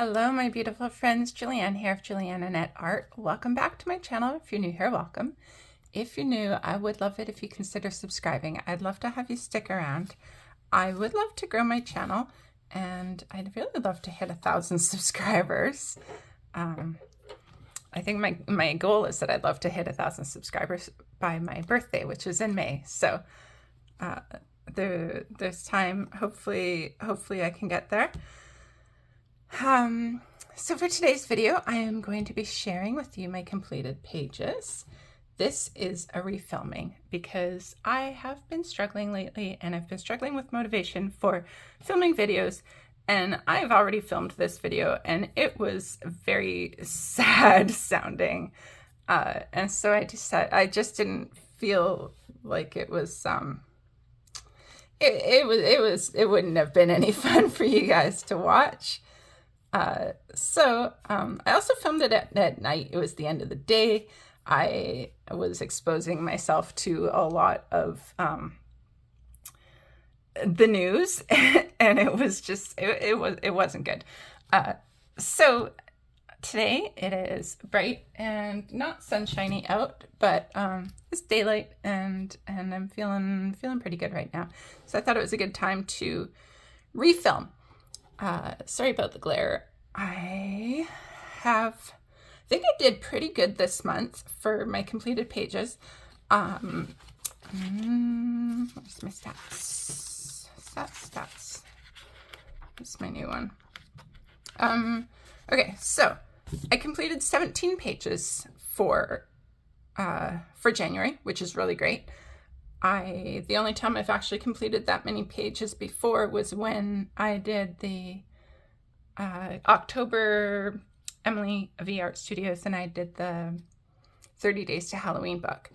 Hello, my beautiful friends. Julianne here of Julianne Annette Art. Welcome back to my channel. If you're new here, welcome. If you're new, I would love it if you consider subscribing. I'd love to have you stick around. I would love to grow my channel, and I'd really love to hit 1,000 subscribers. I think my goal is that I'd love to hit 1,000 subscribers by my birthday, which is in May. So there's time. Hopefully I can get there. So for today's video, I am going to be sharing with you my completed pages. This is a refilming because I have been struggling lately, and I've been struggling with motivation for filming videos, and I've already filmed this video and it was very sad sounding. And so I decided, I just didn't feel like it was, it wouldn't have been any fun for you guys to watch. I also filmed it at night. It was the end of the day. I was exposing myself to a lot of the news, and it was just, it wasn't good. So today it is bright and not sunshiny out, but it's daylight, and I'm feeling pretty good right now. So I thought it was a good time to refilm. Sorry about the glare. I think I did pretty good this month for my completed pages. Where's my stats? Stats. This is my new one. Okay, so I completed 17 pages for January, which is really great. The only time I've actually completed that many pages before was when I did the October Emily V Art Studios, and I did the 30 Days to Halloween book,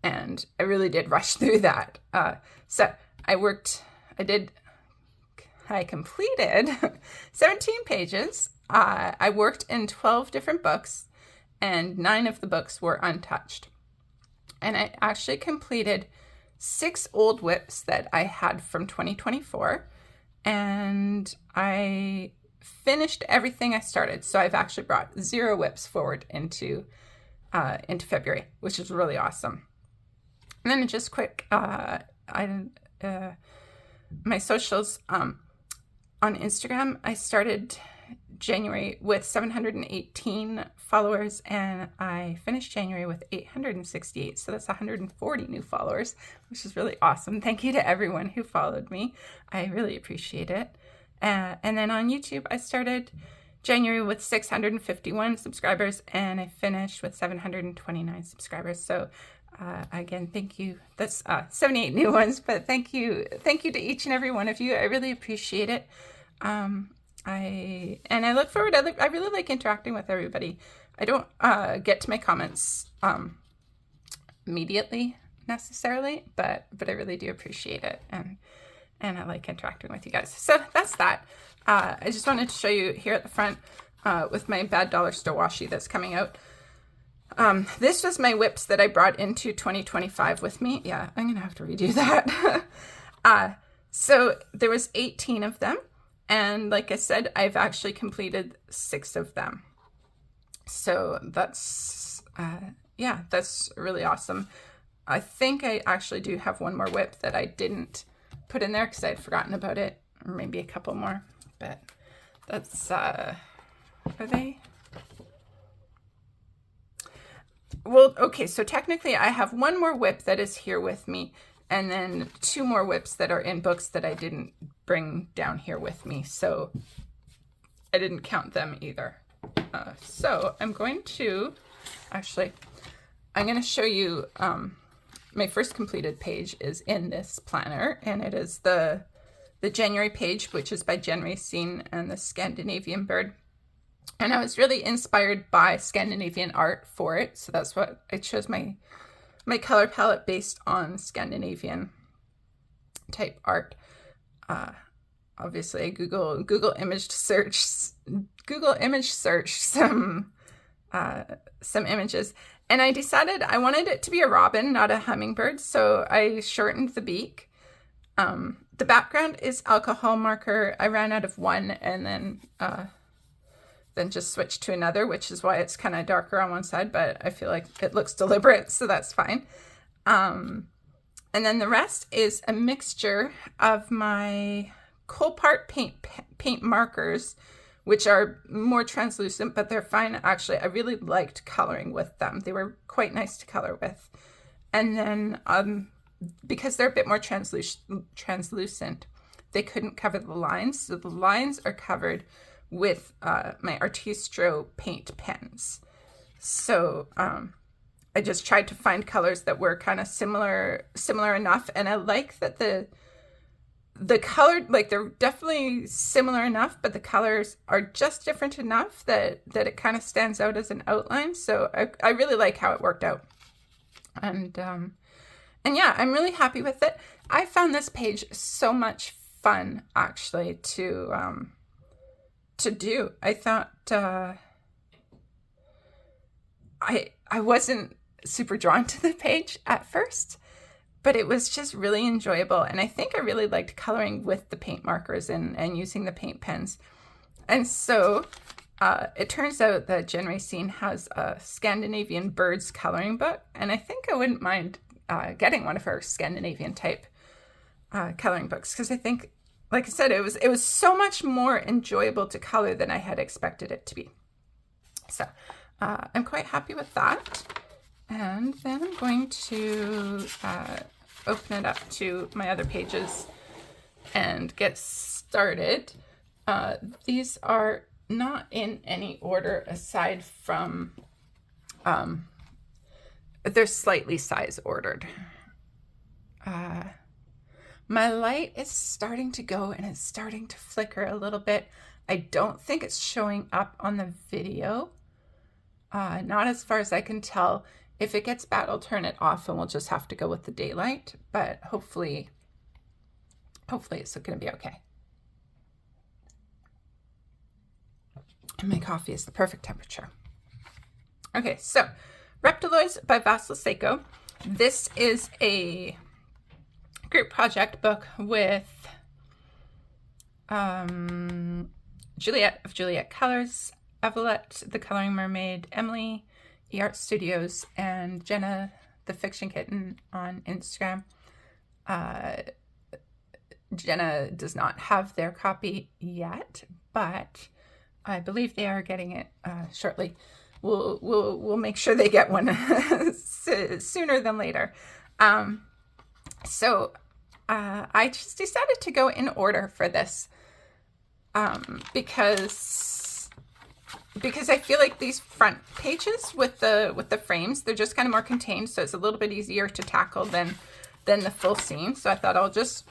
and I really did rush through that. So I completed 17 pages. I worked in 12 different books, and 9 of the books were untouched. And I actually completed 6 old whips that I had from 2024, and I finished everything I started. So I've actually brought 0 whips forward into February, which is really awesome. And then just quick, my socials, on Instagram, I started January with 718 followers, and I finished January with 868. So that's 140 new followers, which is really awesome. Thank you to everyone who followed me. I really appreciate it. And then on YouTube, I started January with 651 subscribers, and I finished with 729 subscribers. So again, thank you. That's 78 new ones, but thank you to each and every one of you. I really appreciate it. I look forward. I really like interacting with everybody. I don't get to my comments immediately necessarily, but I really do appreciate it, and I like interacting with you guys. So that's that. I just wanted to show you here at the front with my Bad Dollar Store washi that's coming out. This was my whips that I brought into 2025 with me. Yeah, I'm gonna have to redo that. So there was 18 of them, and like I said, I've actually completed 6 of them. So that's yeah, that's really awesome. I think I actually do have one more whip that I didn't put in there because I'd forgotten about it, or maybe a couple more, but that's are they? Well, okay, so technically I have one more whip that is here with me, and then 2 more whips that are in books that I didn't bring down here with me, so I didn't count them either. So I'm going to show you my first completed page is in this planner, and it is the January page, which is by Jen Racine and the Scandinavian bird. And I was really inspired by Scandinavian art for it, so that's what I chose my color palette based on Scandinavian type art. Obviously, I Google image search some images. And I decided I wanted it to be a robin, not a hummingbird, so I shortened the beak. The background is alcohol marker. I ran out of one, and then then just switch to another, which is why it's kind of darker on one side, but I feel like it looks deliberate, so that's fine. And then the rest is a mixture of my Coal-Part paint markers, which are more translucent, but they're fine. Actually, I really liked coloring with them. They were quite nice to color with. And then because they're a bit more translucent, they couldn't cover the lines. So the lines are covered with my Artistro paint pens. So I just tried to find colors that were kind of similar enough. And I like that the color, like they're definitely similar enough, but the colors are just different enough that it kind of stands out as an outline. So I really like how it worked out. And yeah, I'm really happy with it. I found this page so much fun actually to do. I thought I wasn't super drawn to the page at first, but it was just really enjoyable. And I think I really liked coloring with the paint markers and using the paint pens. And so it turns out that Jen Racine has a Scandinavian birds coloring book, and I think I wouldn't mind getting one of her Scandinavian type coloring books, because I think, like I said, it was so much more enjoyable to color than I had expected it to be. So I'm quite happy with that. And then I'm going to open it up to my other pages and get started. These are not in any order aside from, they're slightly size ordered. My light is starting to go and it's starting to flicker a little bit. I don't think it's showing up on the video. Not as far as I can tell. If it gets bad, I'll turn it off and we'll just have to go with the daylight, but hopefully it's going to be okay. And my coffee is the perfect temperature. Okay, so Reptiloids by Vasil Seiko. This is a group project book with Juliet of Juliet Colors, Evelette, the Coloring Mermaid, Emily, eArt Studios, and Jenna, the Fiction Kitten on Instagram. Jenna does not have their copy yet, but I believe they are getting it shortly. We'll make sure they get one sooner than later. So I just decided to go in order for this because I feel like these front pages with the frames, they're just kind of more contained, so it's a little bit easier to tackle than the full scene. So I thought I'll just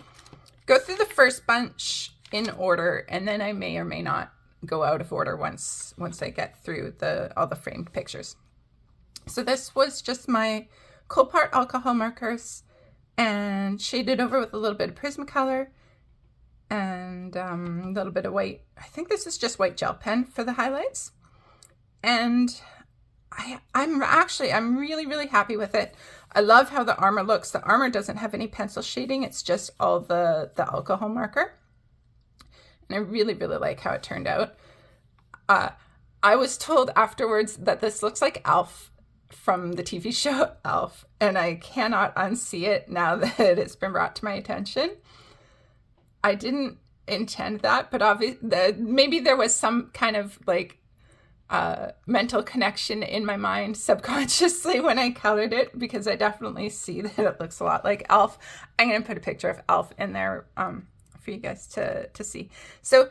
go through the first bunch in order, and then I may or may not go out of order once I get through all the framed pictures. So this was just my Coal-Part alcohol markers and shaded over with a little bit of Prismacolor and a little bit of white. I think this is just white gel pen for the highlights. And I'm really, really happy with it. I love how the armor looks. The armor doesn't have any pencil shading. It's just all the alcohol marker. And I really, really like how it turned out. I was told afterwards that this looks like Alf from the TV show Alf, and I cannot unsee it now that it's been brought to my attention. I didn't intend that, but obviously maybe there was some kind of like mental connection in my mind subconsciously when I colored it, because I definitely see that it looks a lot like Alf. I'm going to put a picture of Alf in there for you guys to see. So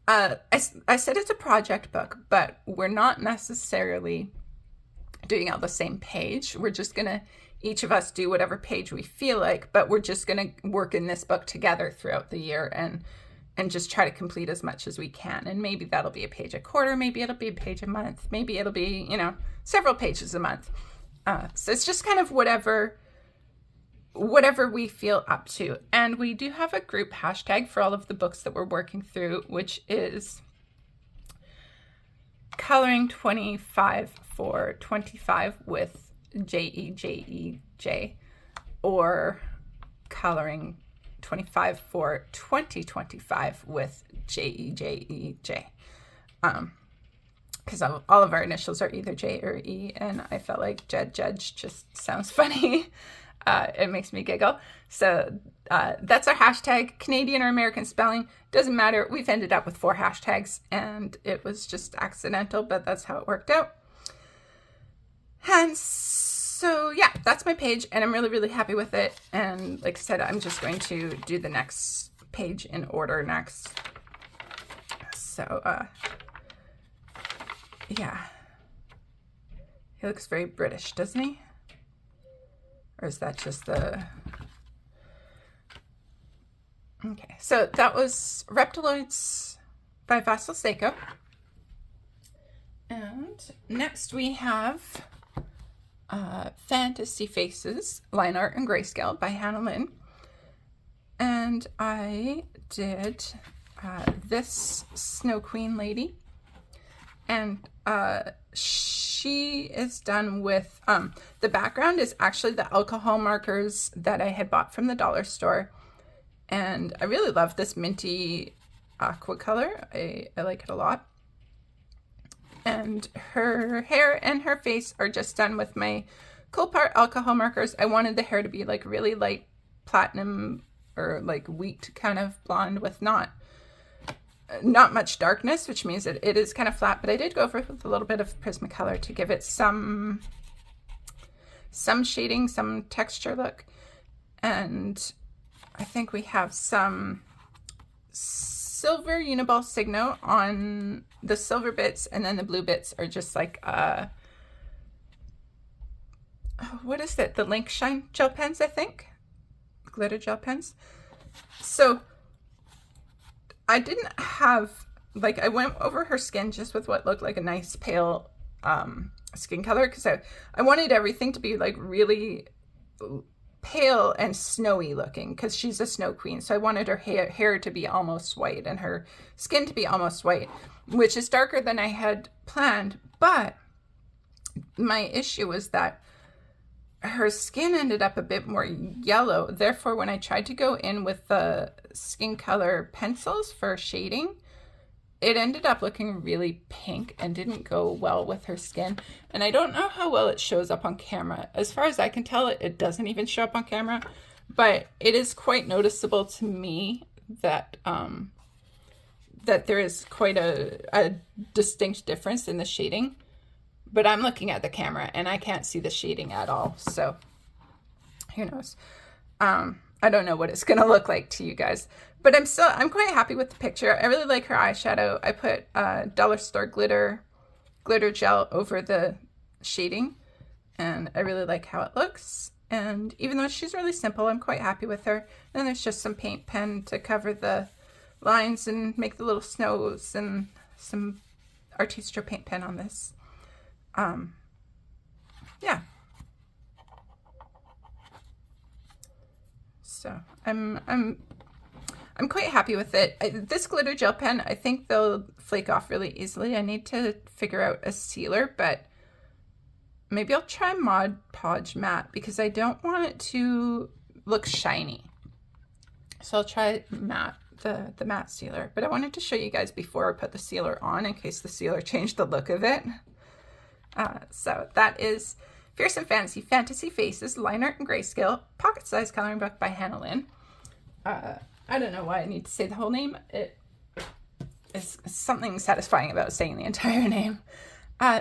I said it's a project book, but we're not necessarily doing out the same page. We're just going to each of us do whatever page we feel like, but we're just going to work in this book together throughout the year and just try to complete as much as we can. And maybe that'll be a page a quarter, maybe it'll be a page a month, maybe it'll be, several pages a month. So it's just kind of whatever we feel up to. And we do have a group hashtag for all of the books that we're working through, which is coloring 25 for 25 with JEJEJ, or coloring 25 for 2025 with JEJEJ. because all of our initials are either J or E, and I felt like Judge just sounds funny. It makes me giggle. So that's our hashtag. Canadian or American spelling, doesn't matter. We've ended up with 4 hashtags, and it was just accidental, but that's how it worked out. And so yeah, that's my page, and I'm really, really happy with it. And like I said, I'm just going to do the next page in order next. So yeah, he looks very British, doesn't he? Or is that just the... Okay, so that was Reptiloids by Vassal Seiko. And next we have Fantasy Faces, Line Art and Grayscale by Hannah Lynn. And I did this Snow Queen lady. And she is done with, the background is actually the alcohol markers that I had bought from the dollar store. And I really love this minty aqua color. I like it a lot. And her hair and her face are just done with my Cool Part alcohol markers. I wanted the hair to be like really light platinum or like wheat kind of blonde with not much darkness, which means that it is kind of flat, but I did go for with a little bit of Prismacolor to give it some shading, some texture look. And I think we have some silver Uniball Signo on the silver bits, and then the blue bits are just like what is it, the Link Shine gel pens, I think, glitter gel pens. So I didn't have, like, I went over her skin just with what looked like a nice pale skin color, because I wanted everything to be like really pale and snowy looking, because she's a snow queen. So I wanted her hair to be almost white and her skin to be almost white, which is darker than I had planned. But my issue was that her skin ended up a bit more yellow. Therefore, when I tried to go in with the skin color pencils for shading, it ended up looking really pink and didn't go well with her skin. And I don't know how well it shows up on camera. As far as I can tell, it doesn't even show up on camera, but it is quite noticeable to me that that there is quite a distinct difference in the shading. But I'm looking at the camera and I can't see the shading at all. So who knows? I don't know what it's going to look like to you guys, but I'm quite happy with the picture. I really like her eyeshadow. I put dollar store glitter gel over the shading, and I really like how it looks. And even though she's really simple, I'm quite happy with her. And there's just some paint pen to cover the lines and make the little snows, and some Artista paint pen on this. Yeah. So I'm quite happy with it. This glitter gel pen, I think they'll flake off really easily. I need to figure out a sealer, but maybe I'll try Mod Podge Matte, because I don't want it to look shiny. So I'll try matte, the matte sealer. But I wanted to show you guys before I put the sealer on, in case the sealer changed the look of it. So that is Fierce and Fantasy Faces, Line Art and Grayscale, Pocket Size Coloring Book by Hannah Lynn. I don't know why I need to say the whole name. It is something satisfying about saying the entire name.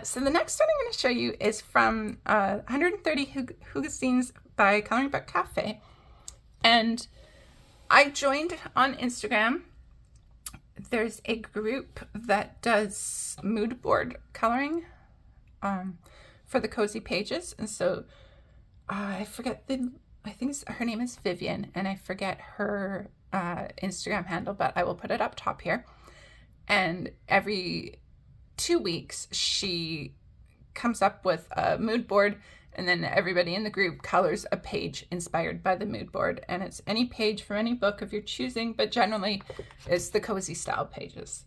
So the next one I'm going to show you is from 130 Hygge Scenes by Coloring Book Cafe. And I joined on Instagram. There's a group that does mood board coloring for the cozy pages. And so I think her name is Vivian, and I forget her Instagram handle, but I will put it up top here. And every 2 weeks she comes up with a mood board, and then everybody in the group colors a page inspired by the mood board. And it's any page from any book of your choosing, but generally it's the cozy style pages.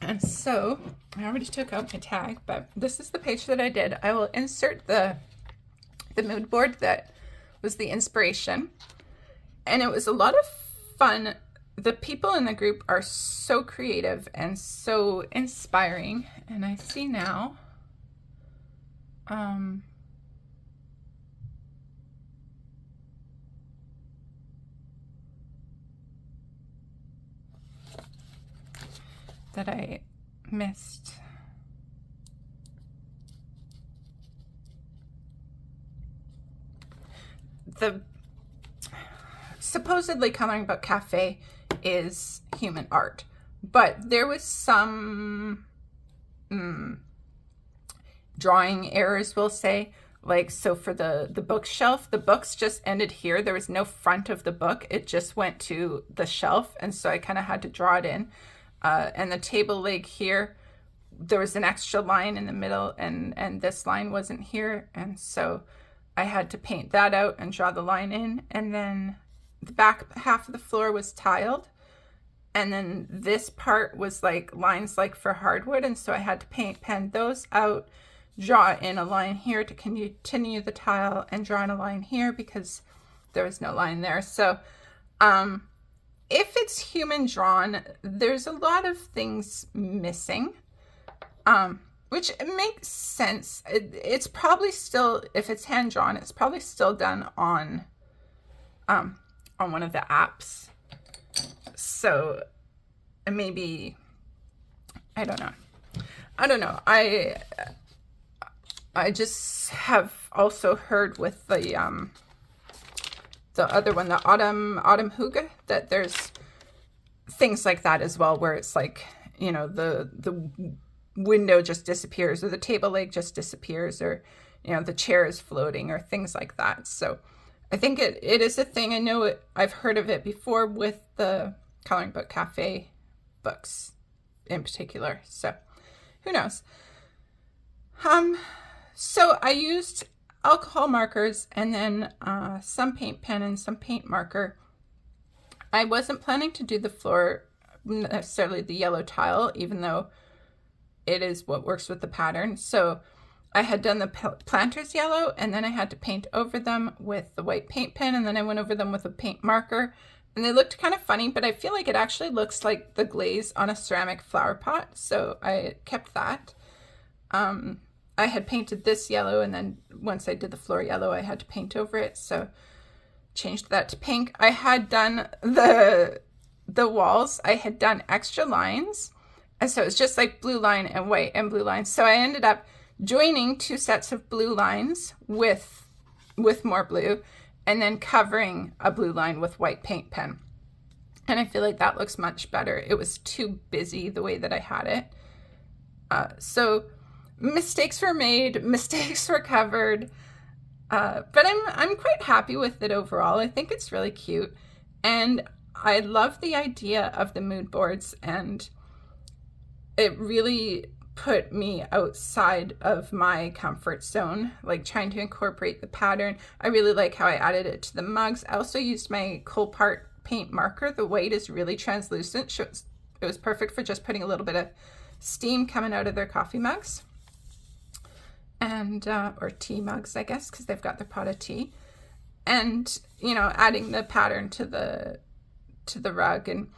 And so I already took out my tag, but this is the page that I did. I will insert the mood board that was the inspiration. And it was a lot of fun. the people in the group are so creative and so inspiring. And I see now, that I missed. The supposedly Coloring Book Cafe is human art, but there was some drawing errors, we'll say. Like, so for the bookshelf, the books just ended here. There was no front of the book. It just went to the shelf, and so I kind of had to draw it in. And the table leg here, there was an extra line in the middle, and this line wasn't here, and so I had to paint that out and draw the line in. And then the back half of the floor was tiled, and then this part was like lines like for hardwood, and so I had to pen those out, draw in a line here to continue the tile, and draw in a line here because there was no line there. So if it's human drawn, there's a lot of things missing, which makes sense. It's probably still, if it's hand drawn, it's probably still done on one of the apps. So maybe, I don't know. I just have also heard with the other one, the autumn Hygge, that there's things like that as well, where it's like, you know, the window just disappears, or the table leg just disappears, or, you know, the chair is floating, or things like that. So I think it is a thing. I know I've heard of it before with the Coloring Book Cafe books in particular. So who knows? So I used alcohol markers, and then some paint pen and some paint marker. I wasn't planning to do the floor necessarily the yellow tile, even though it is what works with the pattern. So I had done the planters yellow, and then I had to paint over them with the white paint pen, and then I went over them with a paint marker, and they looked kind of funny, but I feel like it actually looks like the glaze on a ceramic flower pot, so I kept that. I had painted this yellow, and then once I did the floor yellow, I had to paint over it, so changed that to pink. I had done the walls, I had done extra lines, and so it's just like blue line and white and blue line. So I ended up joining two sets of blue lines with more blue, and then covering a blue line with white paint pen. And I feel like that looks much better. It was too busy the way that I had it. So mistakes were made, mistakes were covered, but I'm quite happy with it overall. I think it's really cute, and I love the idea of the mood boards, and it really put me outside of my comfort zone, like trying to incorporate the pattern. I really like how I added it to the mugs. I also used my Colpart paint marker. The white is really translucent, so it was perfect for just putting a little bit of steam coming out of their coffee mugs, and or tea mugs, I guess, because they've got their pot of tea, and, you know, adding the pattern to the rug. And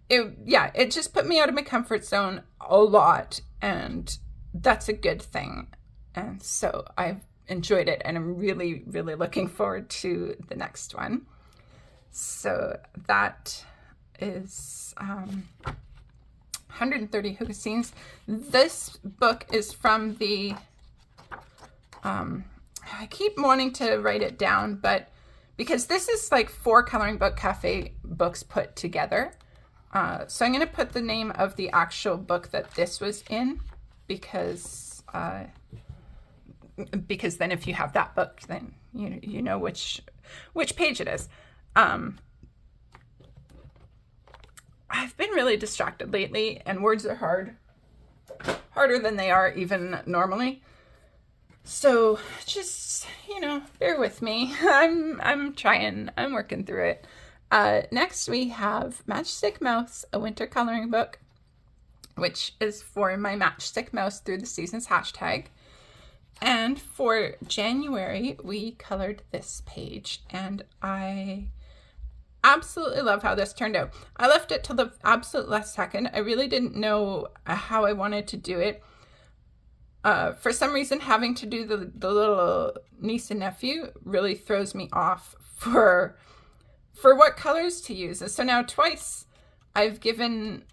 it just put me out of my comfort zone a lot, and that's a good thing. And so I've enjoyed it, and I'm really, really looking forward to the next one. So that is 130 Hygge scenes. This book is from the I keep wanting to write it down, but because this is like 4 Coloring Book Cafe books put together. So I'm going to put the name of the actual book that this was in, because then if you have that book, then you know which page it is. I've been really distracted lately, and words are harder than they are even normally. So just, bear with me. I'm trying. I'm working through it. Next we have Matchstick Mouse, a winter coloring book, which is for my Matchstick Mouse Through the Seasons hashtag. And for January, we colored this page, and I absolutely love how this turned out. I left it till the absolute last second. I really didn't know how I wanted to do it. For some reason, having to do the little niece and nephew really throws me off for what colors to use. And so now twice I've given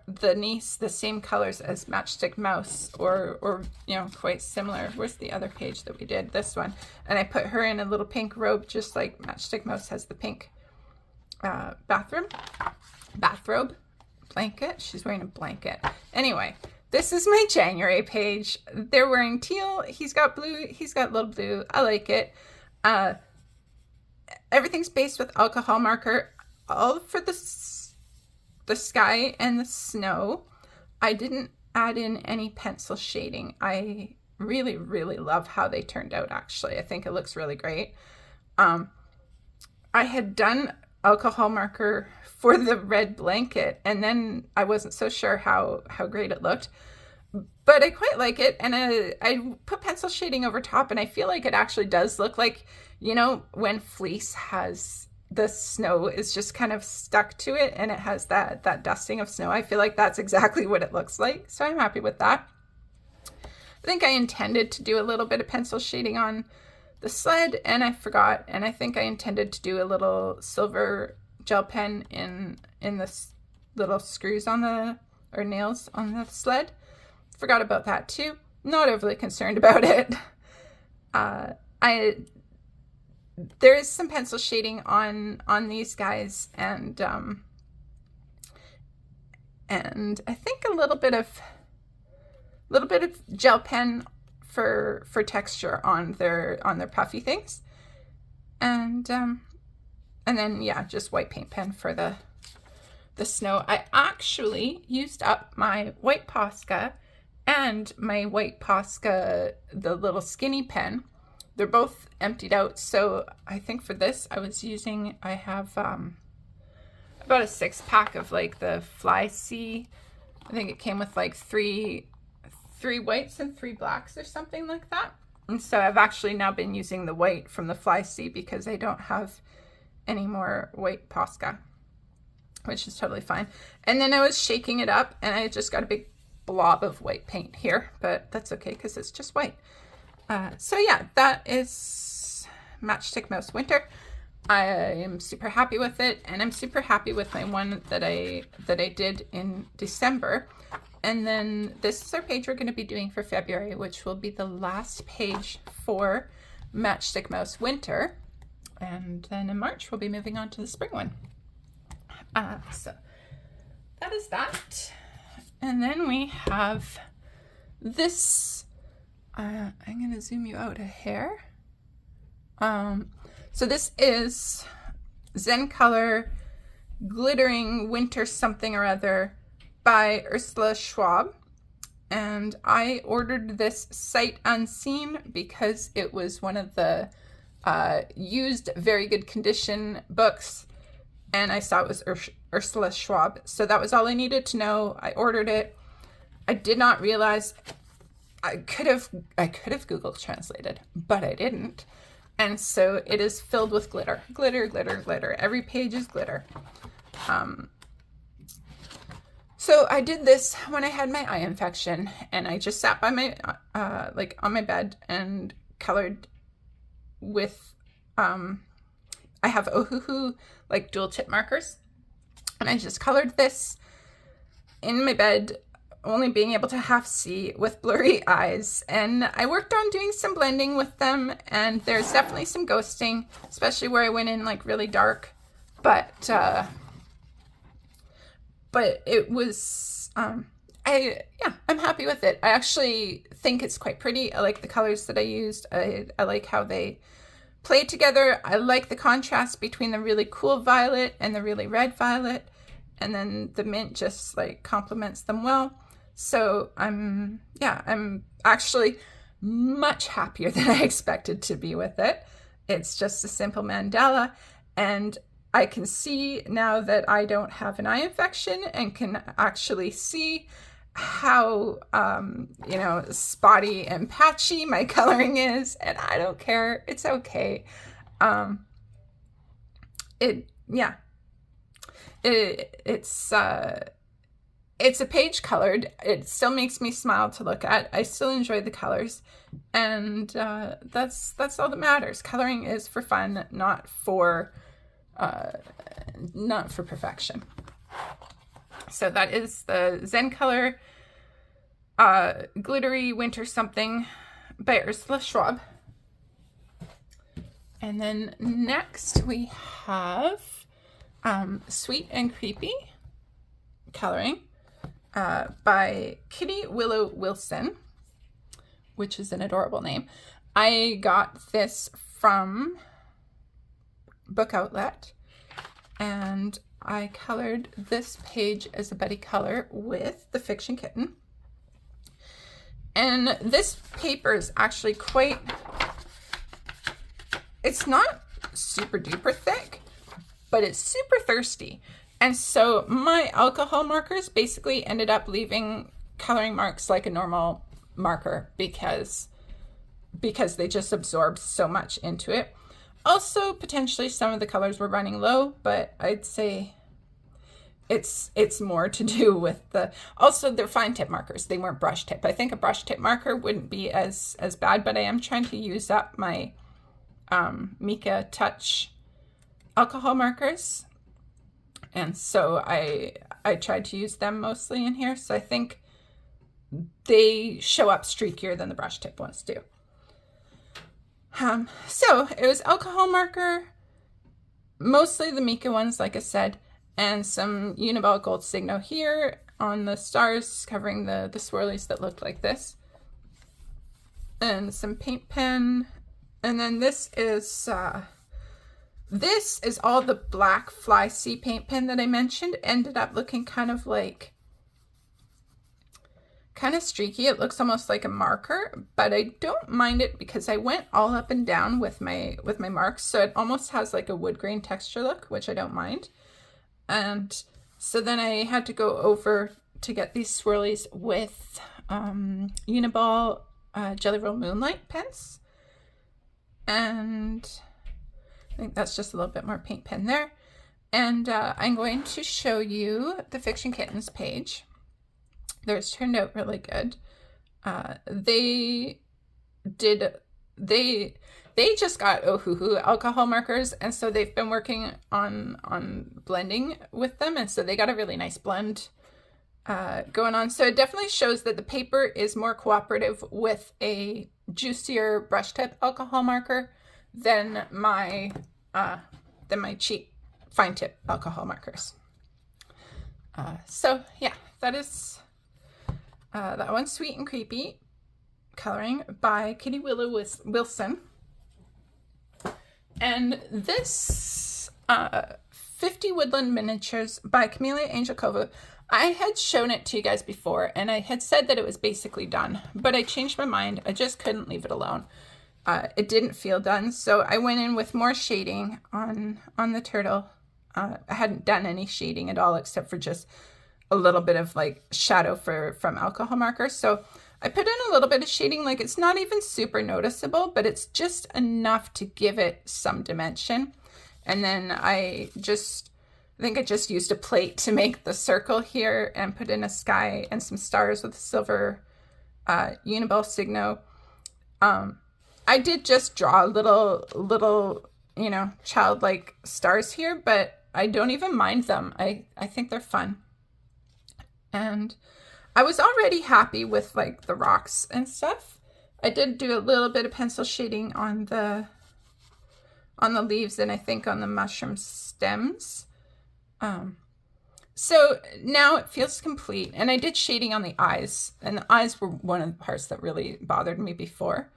the niece the same colors as Matchstick Mouse, or you know, quite similar. Where's the other page that we did? This one. And I put her in a little pink robe, just like Matchstick Mouse has the pink bathrobe blanket. She's wearing a blanket. Anyway, this is my January page. They're wearing teal. He's got blue. He's got little blue. I like it. Everything's based with alcohol marker, all for the sky and the snow. I didn't add in any pencil shading. I really, really love how they turned out, actually. I think it looks really great. I had done alcohol marker for the red blanket, and then I wasn't so sure how great it looked. But I quite like it, and I put pencil shading over top, and I feel like it actually does look like, you know, when fleece has the snow is just kind of stuck to it and it has that dusting of snow. I feel like that's exactly what it looks like. So I'm happy with that. I think I intended to do a little bit of pencil shading on the sled and I forgot. And I think I intended to do a little silver gel pen in this little screws on or nails on the sled. Forgot about that too. Not overly concerned about it. There is some pencil shading on these guys, and I think a little bit of gel pen for texture on their puffy things, and then yeah, just white paint pen for the snow. I actually used up my white Posca and my white Posca, the little skinny pen. They're both emptied out, so I think for this I have about a 6-pack of like the Fly Sea. I think it came with like three whites and 3 blacks or something like that. And so I've actually now been using the white from the Fly Sea because I don't have any more white Posca, which is totally fine. And then I was shaking it up and I just got a big blob of white paint here, but that's okay because it's just white. So yeah, that is Matchstick Mouse Winter. I am super happy with it, and I'm super happy with my one that I did in December. And then this is our page we're going to be doing for February, which will be the last page for Matchstick Mouse Winter. And then in March, we'll be moving on to the spring one. So that is that. And then we have this. I'm going to zoom you out a hair. So this is Zen Color Glittering Winter Something or Other by Ursula Schwab. And I ordered this sight unseen because it was one of the used, very good condition books. And I saw it was Ursula Schwab. So that was all I needed to know. I ordered it. I did not realize I could have Google translated, but I didn't. And so it is filled with glitter. Glitter, glitter, glitter. Every page is glitter. So I did this when I had my eye infection, and I just sat by my, on my bed and colored with, I have Ohuhu, like dual tip markers. And I just colored this in my bed, only being able to half see with blurry eyes. And I worked on doing some blending with them, and there's definitely some ghosting, especially where I went in like really dark. But it was, I'm happy with it. I actually think it's quite pretty. I like the colors that I used. I like how they play together. I like the contrast between the really cool violet and the really red violet. And then the mint just like complements them well. So I'm actually much happier than I expected to be with it. It's just a simple mandala, and I can see now that I don't have an eye infection and can actually see how, spotty and patchy my coloring is, and I don't care. It's okay. It's a page colored. It still makes me smile to look at. I still enjoy the colors, and that's all that matters. Coloring is for fun, not for perfection. So that is the Zen Color Glittery Winter Something by Ursula Schwab. And then next we have Sweet and Creepy Coloring by Kitty Willow Wilson, which is an adorable name. I got this from Book Outlet, and I colored this page as a buddy color with the Fiction Kitten. And this paper is actually quite, it's not super duper thick, but it's super thirsty. And so my alcohol markers basically ended up leaving coloring marks like a normal marker because they just absorbed so much into it. Also, potentially some of the colors were running low, but I'd say it's more to do with also they're fine tip markers. They weren't brush tip. I think a brush tip marker wouldn't be as bad, but I am trying to use up my Mica Touch alcohol markers. And so I tried to use them mostly in here. So I think they show up streakier than the brush tip ones do. So it was alcohol marker, mostly the Mica ones, like I said, and some Uniball Gold Signo here on the stars covering the swirlies that looked like this. And some paint pen. And then this is all the black Fly Sea paint pen that I mentioned. Ended up looking kind of streaky. It looks almost like a marker, but I don't mind it because I went all up and down with my marks, so it almost has like a wood grain texture look, which I don't mind. And so then I had to go over to get these swirlies with Uniball Jelly Roll Moonlight pens, and I think that's just a little bit more paint pen there. And I'm going to show you the Fiction Kittens page. Theirs turned out really good. They just got Ohuhu alcohol markers, and so they've been working on blending with them, and so they got a really nice blend going on. So it definitely shows that the paper is more cooperative with a juicier brush tip alcohol marker than my cheap fine tip alcohol markers. So yeah, that is that one's Sweet and Creepy Coloring by Kitty Willow Wilson. And this 50 Woodland Miniatures by Camellia Angelkova, I had shown it to you guys before, and I had said that it was basically done, but I changed my mind. I just couldn't leave it alone. It didn't feel done, so I went in with more shading on the turtle. I hadn't done any shading at all except for just a little bit of like shadow from alcohol markers. So I put in a little bit of shading, like it's not even super noticeable, but it's just enough to give it some dimension. And then I think I just used a plate to make the circle here and put in a sky and some stars with silver Uniball Signo. I did just draw little, childlike stars here, but I don't even mind them. I think they're fun. And I was already happy with like the rocks and stuff. I did do a little bit of pencil shading on the leaves and I think on the mushroom stems. So now it feels complete. And I did shading on the eyes, and the eyes were one of the parts that really bothered me before.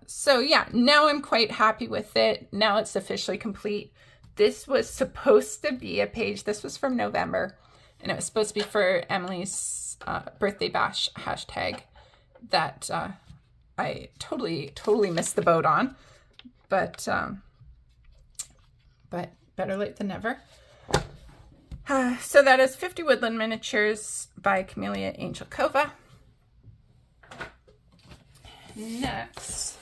So yeah, now I'm quite happy with it. Now it's officially complete. This was supposed to be a page. This was from November, and it was supposed to be for Emily's birthday bash hashtag that I totally missed the boat on, but better late than never. So that is 50 Woodland Miniatures by Camellia Angelkova. Next,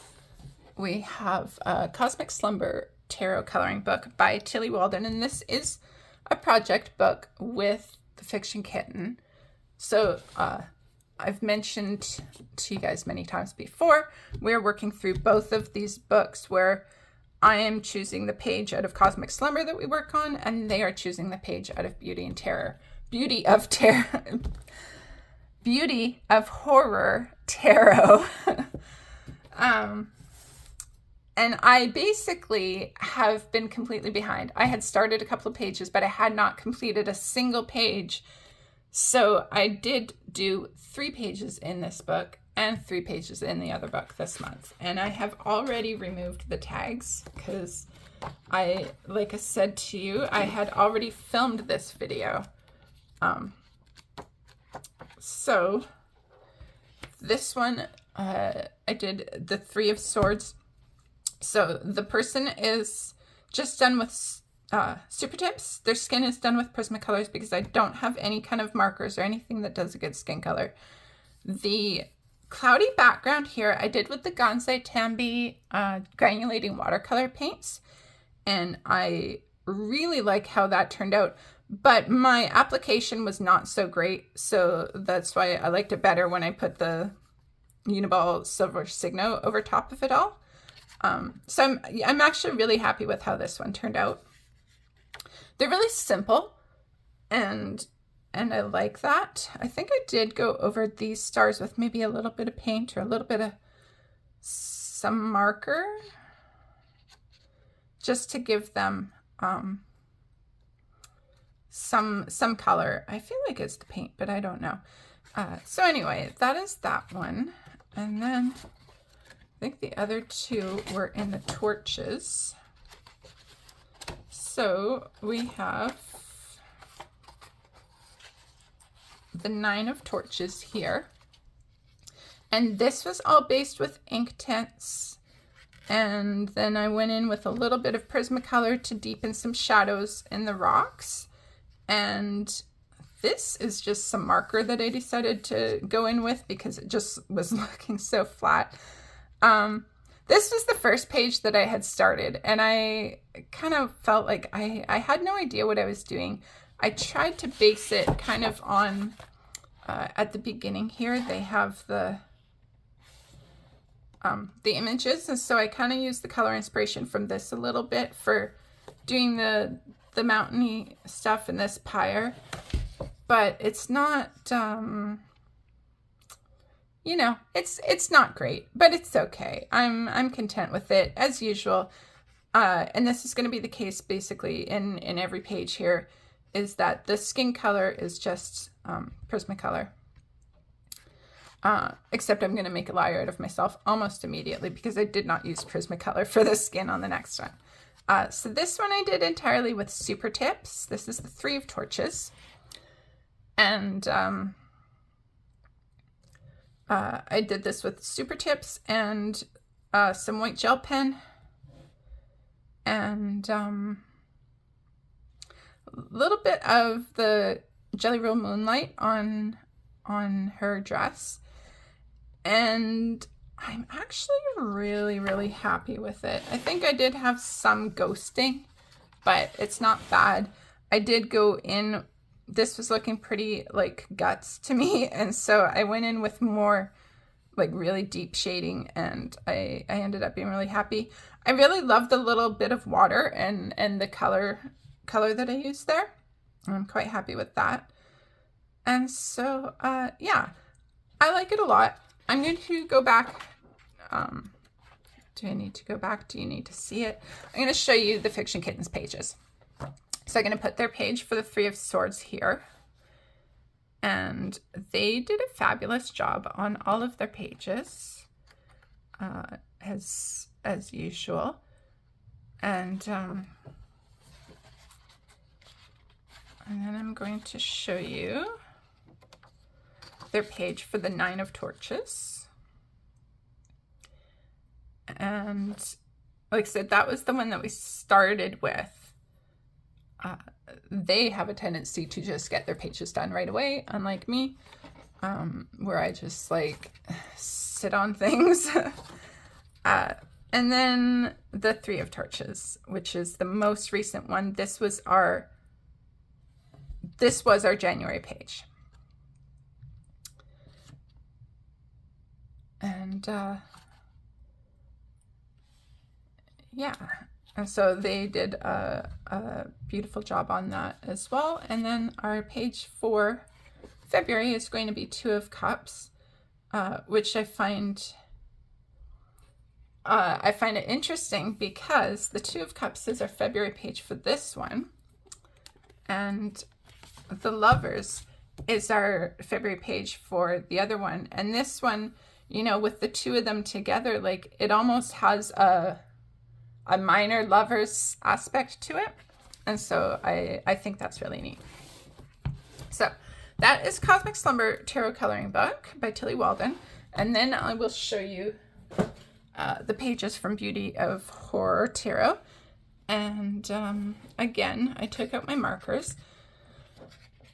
we have a Cosmic Slumber Tarot Coloring Book by Tilly Walden, and this is a project book with the Fiction Kitten. So I've mentioned to you guys many times before, we're working through both of these books where I am choosing the page out of Cosmic Slumber that we work on, and they are choosing the page out of Beauty of Horror Tarot. And I basically have been completely behind. I had started a couple of pages, but I had not completed a single page. So I did do 3 pages in this book and 3 pages in the other book this month. And I have already removed the tags because like I said to you, I had already filmed this video. So this one, I did the 3 of Swords. So the person is just done with super tips. Their skin is done with Prismacolors because I don't have any kind of markers or anything that does a good skin color. The cloudy background here I did with the Gansai Tambi granulating watercolor paints, and I really like how that turned out, but my application was not so great, so that's why I liked it better when I put the Uniball Silver Signo over top of it all. So I'm actually really happy with how this one turned out. They're really simple, and I like that. I think I did go over these stars with maybe a little bit of paint or a little bit of some marker, just to give them some color. I feel like it's the paint, but I don't know. So anyway, that is that one, and then I think the other 2 were in the torches. So we have the 9 of Torches here. And this was all based with ink tints. And then I went in with a little bit of Prismacolor to deepen some shadows in the rocks. And this is just some marker that I decided to go in with because it just was looking so flat. This was the first page that I had started, and I kind of felt like I had no idea what I was doing. I tried to base it kind of on, at the beginning here, they have the images, and so I kind of used the color inspiration from this a little bit for doing the mountainy stuff in this pyre, but it's not, you know, it's not great, but it's okay. I'm content with it as usual. And this is going to be the case basically in every page here, is that the skin color is just Prismacolor. Except I'm going to make a liar out of myself almost immediately because I did not use Prismacolor for the skin on the next one. So this one I did entirely with super tips. This is the 3 of Torches. And I did this with super tips and some white gel pen and a little bit of the Jelly Roll Moonlight on her dress. And I'm actually really happy with it. I think I did have some ghosting, but it's not bad. I did go in, this was looking pretty like guts to me, and so I went in with more like really deep shading, and I ended up being really happy. I really love the little bit of water and the color that I used there. I'm quite happy with that. And so yeah, I like it a lot. I'm going to go back. Do I need to go back? Do you need to see it? I'm going to show you the Fiction Kittens pages. So I'm going to put their page for the 3 of Swords here. And they did a fabulous job on all of their pages, as usual. And then I'm going to show you their page for the 9 of Torches. And like I said, that was the one that we started with. They have a tendency to just get their pages done right away, unlike me, where I just like sit on things. And then the 3 of Torches, which is the most recent one. This was our this was our January page. And yeah, and so they did a beautiful job on that as well. And then our page for February is going to be Two of Cups, which I find it interesting because the Two of Cups is our February page for this one, and the Lovers is our February page for the other one. And this one, you know, with the two of them together, like it almost has a minor Lovers aspect to it. And so I think that's really neat. So that is Cosmic Slumber Tarot Coloring Book by Tilly Walden. And then I will show you the pages from Beauty of Horror Tarot. And again, I took out my markers.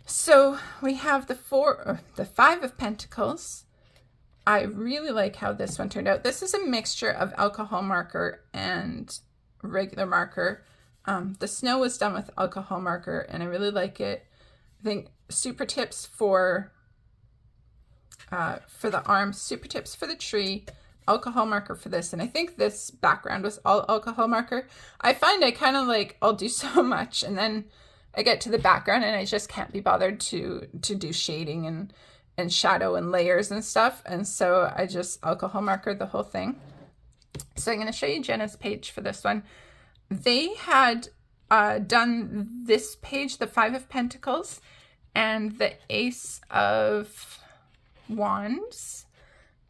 So we have the Five of Pentacles. I really like how this one turned out. This is a mixture of alcohol marker and regular marker. The snow was done with alcohol marker, and I really like it. I think super tips for the arms, super tips for the tree, alcohol marker for this. And I think this background was all alcohol marker. I find I kind of like, I'll do so much and then I get to the background and I just can't be bothered to do shading and shadow and layers and stuff. And so I just alcohol marker the whole thing. So I'm going to show you Jenna's page for this one. They had done this page, the Five of Pentacles and the Ace of Wands,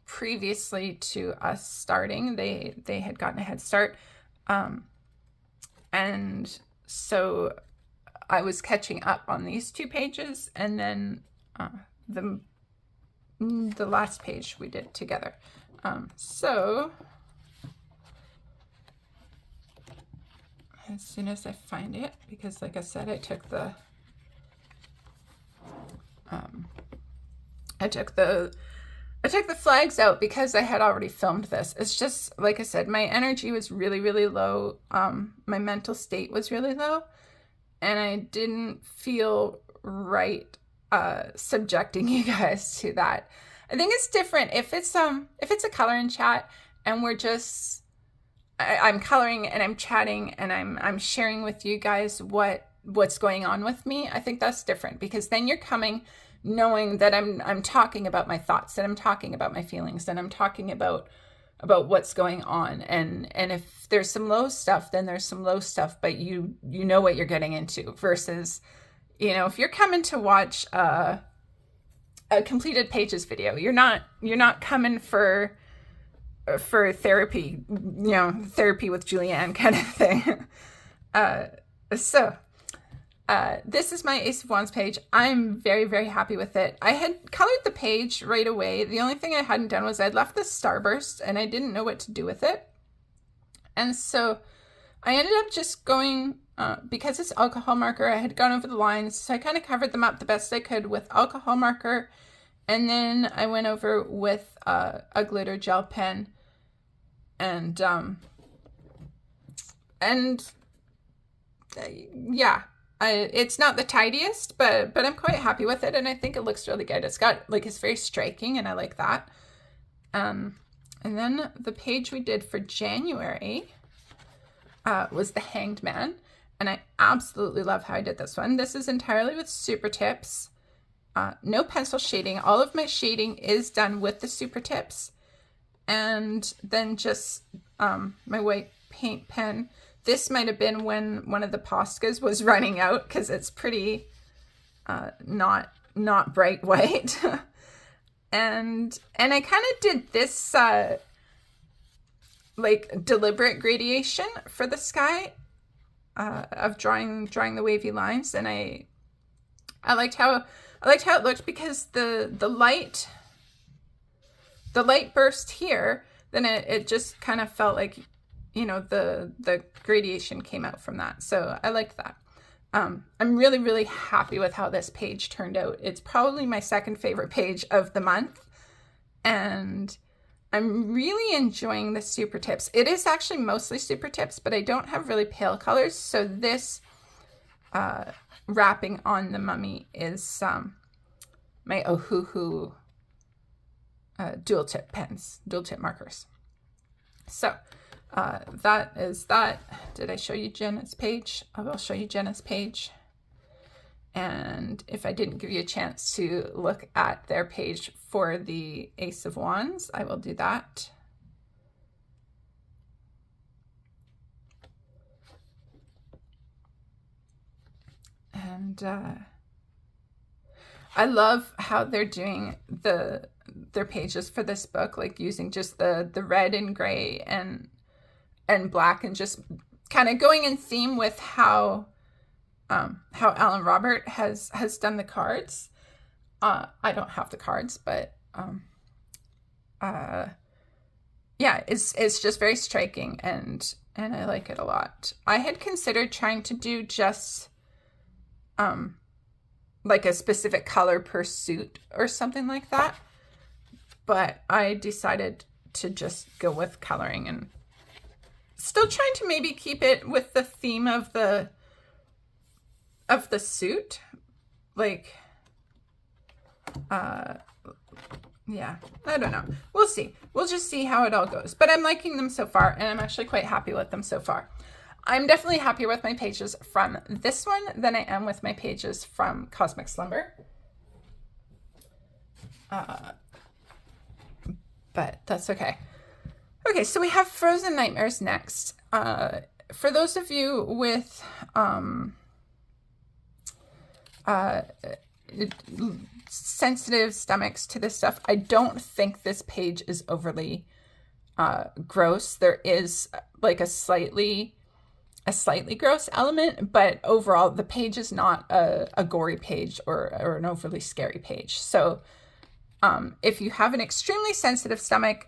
previously to us starting. They had gotten a head start. And so I was catching up on these two pages, and then the last page we did together. So as soon as I find it, because like I said, I took the flags out because I had already filmed this. It's just, like I said, my energy was really, really low. My mental state was really low, and I didn't feel right subjecting you guys to that. I think it's different if it's a color and chat and we're just I'm coloring and I'm chatting and I'm sharing with you guys what's going on with me. I think that's different, because then you're coming knowing that I'm talking about my thoughts, and I'm talking about my feelings, and I'm talking about what's going on. And if there's some low stuff, then there's some low stuff, but you know what you're getting into, versus, you know, if you're coming to watch a completed pages video, you're not coming for therapy, you know, therapy with Julianne kind of thing. This is my Ace of Wands page. I'm very, very happy with it. I had colored the page right away. The only thing I hadn't done was I'd left the starburst and I didn't know what to do with it. And so I ended up just going, because it's alcohol marker, I had gone over the lines. So I kind of covered them up the best I could with alcohol marker. And then I went over with a glitter gel pen. And yeah. It's not the tidiest, but I'm quite happy with it, and I think it looks really good. It's very striking, and I like that. And then the page we did for January was the Hanged Man, and I absolutely love how I did this one. This is entirely with super tips, no pencil shading. All of my shading is done with the super tips, and then just my white paint pen. This might have been when one of the Poscas was running out, because it's pretty not bright white. and I kind of did this like deliberate gradation for the sky of drawing the wavy lines, and I liked how it looked, because the light burst here, then it just kind of felt like, you know, the gradation came out from that. So I liked that. I'm really, really happy with how this page turned out. It's probably my second favorite page of the month, and I'm really enjoying the super tips. It is actually mostly super tips, but I don't have really pale colors. So this wrapping on the mummy is my Ohuhu dual tip pens, dual tip markers. So that is that. Did I show you Jenna's page? I will show you Jenna's page. And if I didn't give you a chance to look at their page for the Ace of Wands, I will do that. And I love how they're doing their pages for this book, like using just the red and gray and black, and just kind of going in theme with how Alan Robert has done the cards. I don't have the cards, but yeah, it's just very striking, and I like it a lot. I had considered trying to do just like a specific color per suit or something like that, but I decided to just go with coloring, and still trying to maybe keep it with the theme of the suit, like yeah, I don't know, we'll see, we'll just see how it all goes, but I'm liking them so far, and I'm actually quite happy with them so far. I'm definitely happier with my pages from this one than I am with my pages from Cosmic Slumber. But that's okay. Okay, so we have Frozen Nightmares next. For those of you with sensitive stomachs to this stuff, I don't think this page is overly gross. There is like a slightly gross element, but overall the page is not a gory page or an overly scary page. So if you have an extremely sensitive stomach,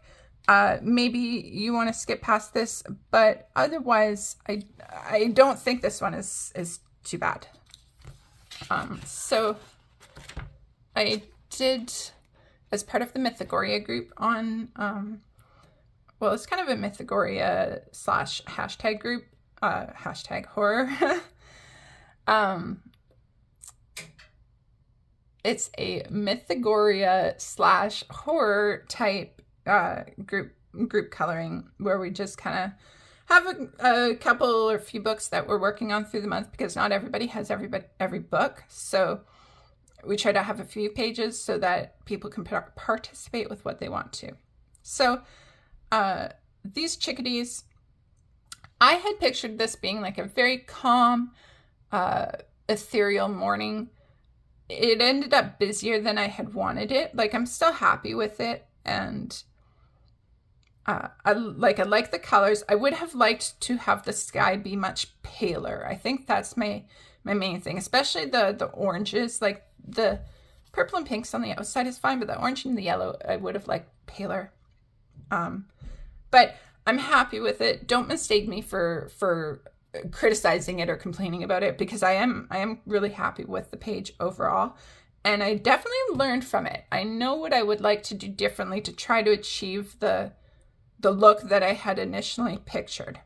maybe you want to skip past this, but otherwise I don't think this one is too bad. So I did, as part of the Mythagoria group on, well, it's kind of a Mythagoria / hashtag group, hashtag horror. It's a Mythagoria / horror type group coloring, where we just kind of have a couple or few books that we're working on through the month, because not everybody has every book. So we try to have a few pages so that people can participate with what they want to. So these chickadees, I had pictured this being like a very calm, ethereal morning. It ended up busier than I had wanted it. Like, I'm still happy with it, and I like the colors. I would have liked to have the sky be much paler. I think that's my main thing, especially the oranges. Like, the purple and pinks on the outside is fine, but the orange and the yellow I would have liked paler. But I'm happy with it. Don't mistake me for criticizing it or complaining about it, because I am really happy with the page overall, and I definitely learned from it. I know what I would like to do differently to try to achieve the look that I had initially pictured.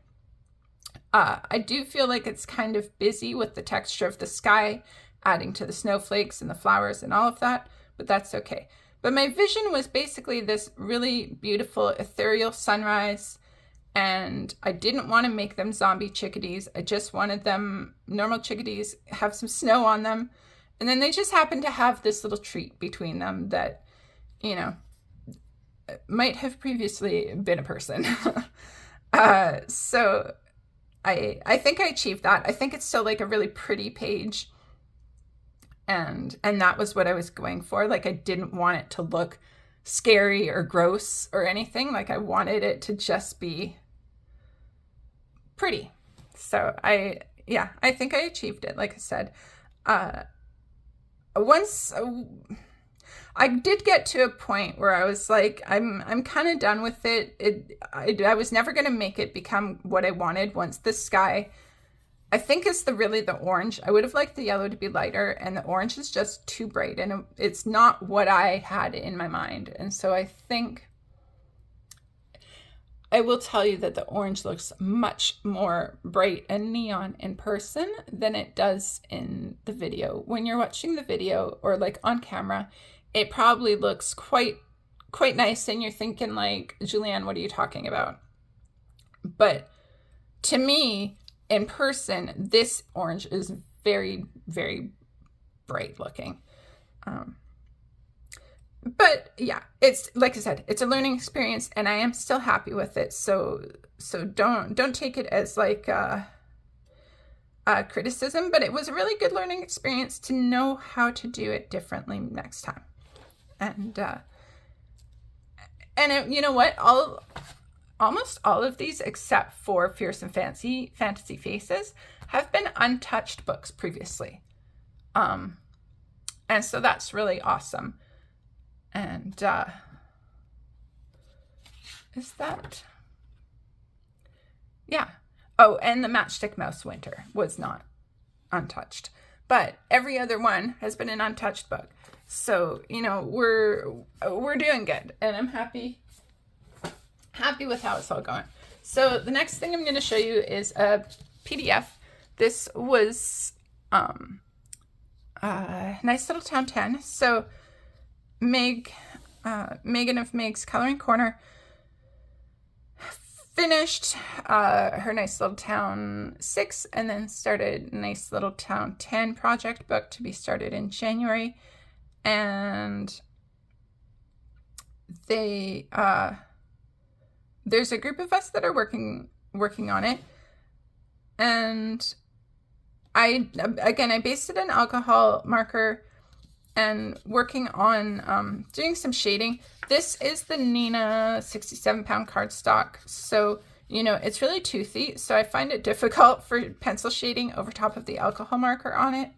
I do feel like it's kind of busy with the texture of the sky, adding to the snowflakes and the flowers and all of that, but that's okay. But my vision was basically this really beautiful ethereal sunrise, and I didn't want to make them zombie chickadees. I just wanted them normal chickadees, have some snow on them, and then they just happen to have this little treat between them that, you know, might have previously been a person. So I think I achieved that. I think it's still like a really pretty page, and that was what I was going for. Like, I didn't want it to look scary or gross or anything. Like, I wanted it to just be pretty. So I think I achieved it. Like I said, once I did get to a point where I was like, I'm kind of done with it. I was never going to make it become what I wanted. Once the sky, I think it's really the orange. I would have liked the yellow to be lighter, and the orange is just too bright, and it's not what I had in my mind. And so I think I will tell you that the orange looks much more bright and neon in person than it does in the video. When you're watching the video or like on camera, it probably looks quite nice and you're thinking like, Julianne, what are you talking about? But to me, in person, this orange is very, very bright looking. But yeah, it's like I said, it's a learning experience and I am still happy with it. So don't take it as like a criticism, but it was a really good learning experience to know how to do it differently next time. And you know what? Almost all of these, except for Fierce and Fancy Faces, have been untouched books previously. And so that's really awesome. And is that? Yeah. Oh, and the Matchstick Mouse Winter was not untouched, but every other one has been an untouched book. So, you know, we're doing good, and I'm happy with how it's all going. So the next thing I'm going to show you is a PDF. This was Nice Little Town 10. So Megan of Meg's Coloring Corner finished her Nice Little Town 6 and then started Nice Little Town 10 project book to be started in January. And they there's a group of us that are working on it. And I based it in alcohol marker and working on doing some shading. This is the Nina 67-pound cardstock. So, you know, it's really toothy. So I find it difficult for pencil shading over top of the alcohol marker on it.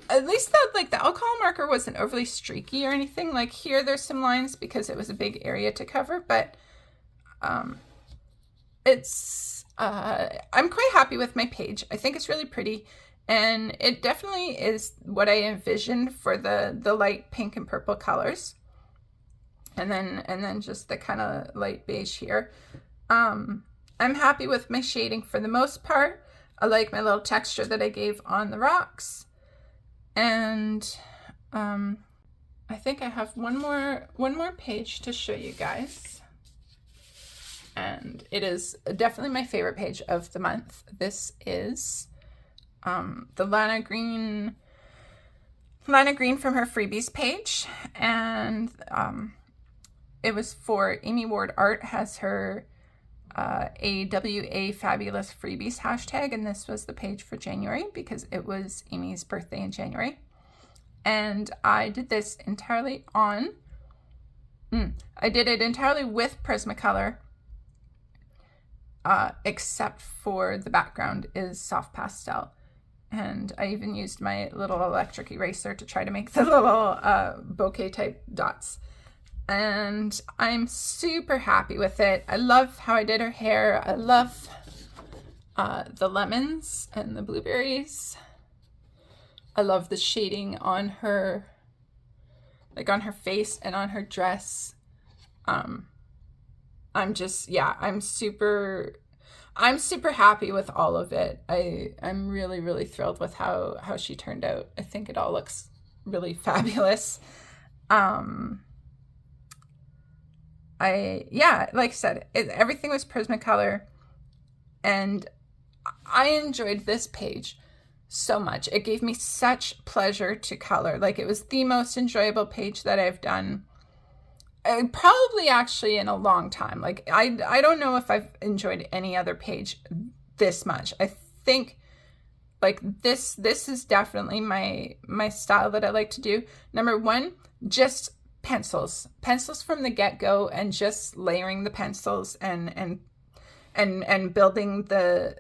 At least the alcohol marker wasn't overly streaky or anything. Like here, there's some lines because it was a big area to cover, but I'm quite happy with my page. I think it's really pretty. And it definitely is what I envisioned for the light pink and purple colors. And then just the kind of light beige here. I'm happy with my shading for the most part. I like my little texture that I gave on the rocks. And I think I have one more page to show you guys. And it is definitely my favorite page of the month. This is the Lana Green from her freebies page, and it was for Amy Ward Art, has her AWA Fabulous Freebies hashtag, and this was the page for January because it was Amy's birthday in January. And I did this entirely I did it entirely with Prismacolor, except for the background is soft pastel. And I even used my little electric eraser to try to make the little bouquet type dots. And I'm super happy with it. I love how I did her hair. I love the lemons and the blueberries. I love the shading on her, like on her face and on her dress. I'm super happy with all of it. I'm really, really thrilled with how she turned out. I think it all looks really fabulous. Like I said, everything was Prismacolor, and I enjoyed this page so much. It gave me such pleasure to color. Like, it was the most enjoyable page that I've done probably actually in a long time. Like, I don't know if I've enjoyed any other page this much. I think like this is definitely my style that I like to do. Number one, just pencils from the get-go, and just layering the pencils and building the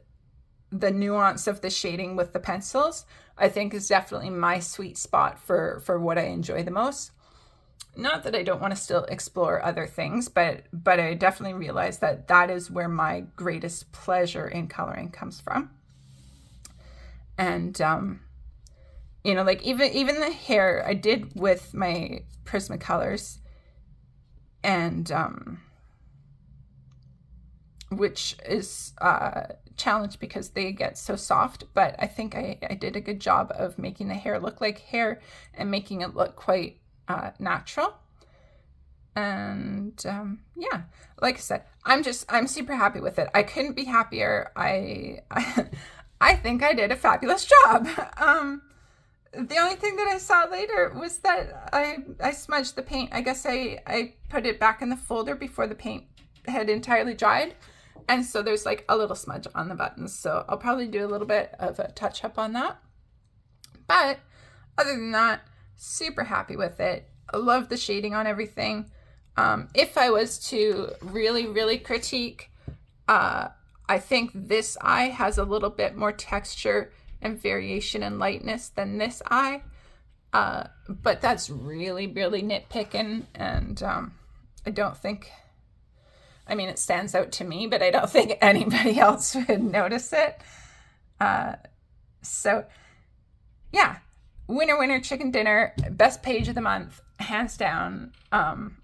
nuance of the shading with the pencils, I think is definitely my sweet spot for what I enjoy the most. Not that I don't want to still explore other things, but I definitely realize that is where my greatest pleasure in coloring comes from. And you know, like even the hair I did with my Prismacolors, and which is challenged because they get so soft, but I think I did a good job of making the hair look like hair and making it look quite natural. And yeah, like I said, I'm super happy with it. I couldn't be happier. I think I did a fabulous job. The only thing that I saw later was that I smudged the paint. I guess I put it back in the folder before the paint had entirely dried. And so there's like a little smudge on the buttons. So I'll probably do a little bit of a touch up on that. But other than that, super happy with it. I love the shading on everything. If I was to really, really critique, I think this eye has a little bit more texture and variation and lightness than this eye. But that's really, really nitpicking. And I don't think... I mean, it stands out to me, but I don't think anybody else would notice it. So, yeah. Winner, winner, chicken dinner. Best page of the month, hands down. And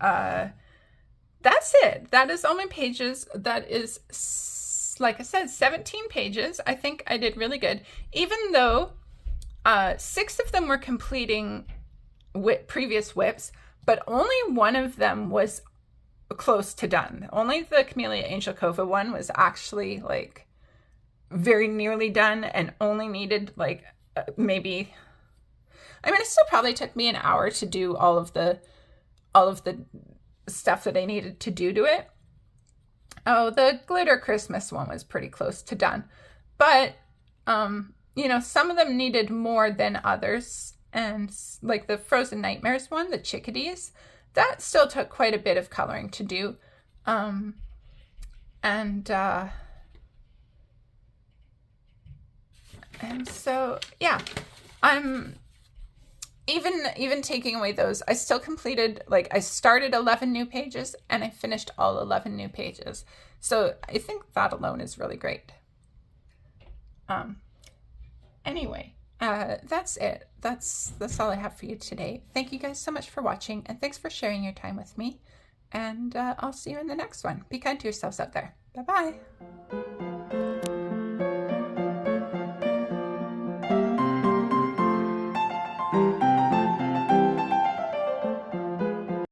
that's it. That is all my pages. That is, like I said, 17 pages. I think I did really good. Even though 6 of them were completing previous whips, but only one of them was close to done. Only the Camellia Angel Cova one was actually like very nearly done and only needed like maybe, I mean, it still probably took me an hour to do all of the stuff that I needed to do to it. Oh, the Glitter Christmas one was pretty close to done. But, you know, some of them needed more than others. And like the Frozen Nightmares one, the chickadees, that still took quite a bit of coloring to do. And so, yeah, I'm even taking away those, I still completed, like I started 11 new pages and I finished all 11 new pages. So I think that alone is really great. Anyway. That's it. That's all I have for you today. Thank you guys so much for watching, and thanks for sharing your time with me. And I'll see you in the next one. Be kind to yourselves out there. Bye-bye.